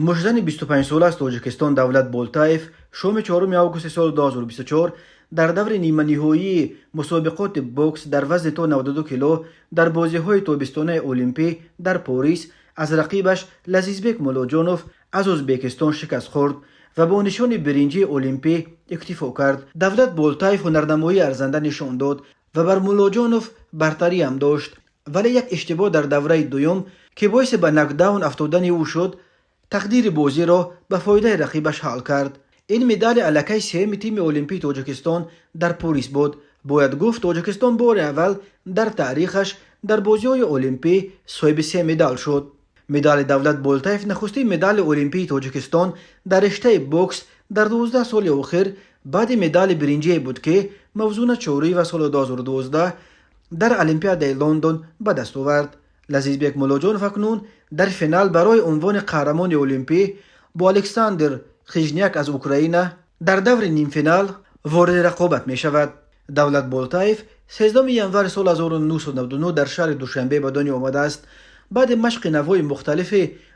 مژدن 25 ساله از تاجیکستان دولت بولتایف شام 4 آگوست سال 2024 در دور نیمه نهایی مسابقات بوکس در وزن تا 92 کیلو در بازی‌های تابستانه المپی در پاریس از رقیبش لزیزبک مولوجانوف از ازبکستان شکست خورد و با نشان برنجی المپی اکتفا کرد. دولت بولتایف هنرنمایی ارزنده نشان داد و بر مولوجانوف برتری هم داشت، ولی یک اشتباه در دوره دوم که باعث به نکداون افتادن او شد تقدیر بازی را به فایده رقیبش حل کرد. این مدال الکی سهم تیم المپی تاجیکستان در پاریس بود. باید گفت تاجیکستان بار اول در تاریخش در بازی‌های المپی صاحب 3 مدال شد. مدال دولت بولتایف نخستین مدال المپی تاجیکستان در رشته بوکس در 12 سال اخیر بعد مدال برنجی بود که موزون چوری و سال 2012 در المپیاد لندن به دست آورد. لزیزبک مولوجانوف اکنون در فینال برای عنوان قهرمان المپی با الکساندر خیژنیاک از اوکراین در دور نیم فینال وارد رقابت می شود. دولت بولتایف 13 ینور سال 1999 در شهر دوشنبه به دنیا آمده است. بعد مشق نوای مختلف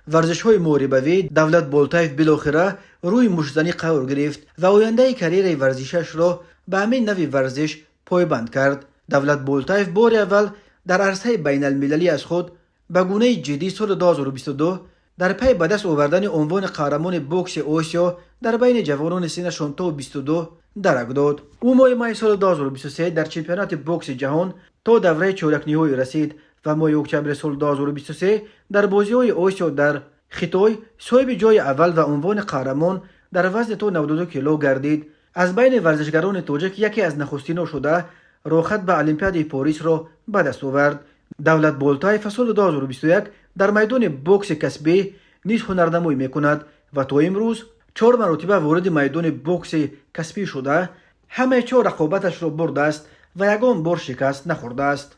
ورزش‌های محاربه‌ای دولت بولتایف بالاخره روی مشت‌زنی قرار گرفت و آینده کریر ورزشش را به همین نوع ورزش پایبند کرد. دولت بولتایف بار اول در عرصه بین المللی از خود به گونه جدی سال 2022 در پی به دست آوردن عنوان قهرمان بوکس آسیا در بین جوانان سنشان تا 22 درک داد. او ماه سال 2023 در چمپیونات بوکس جهان تا دوره چهارک نهایی رسید و ماه اکتبر سال 2023 در بازی‌های آسیا در خیتای صاحب جای اول و عنوان قهرمان در وزن تا 92 کیلو گردید. از بین ورزشکاران تاجیک یکی از نخستی‌ها شده راهخط به المپیاد پاریس را به دست آورد. دولت بولتایف سال 2021 در میدان بوکس کسبی نیز هنرنمایی میکند و تا امروز 4 مرتبه وارد میدان بوکس کسبی شده همه 4 رقابتش را برده است و یگان بار شکست نخورده است.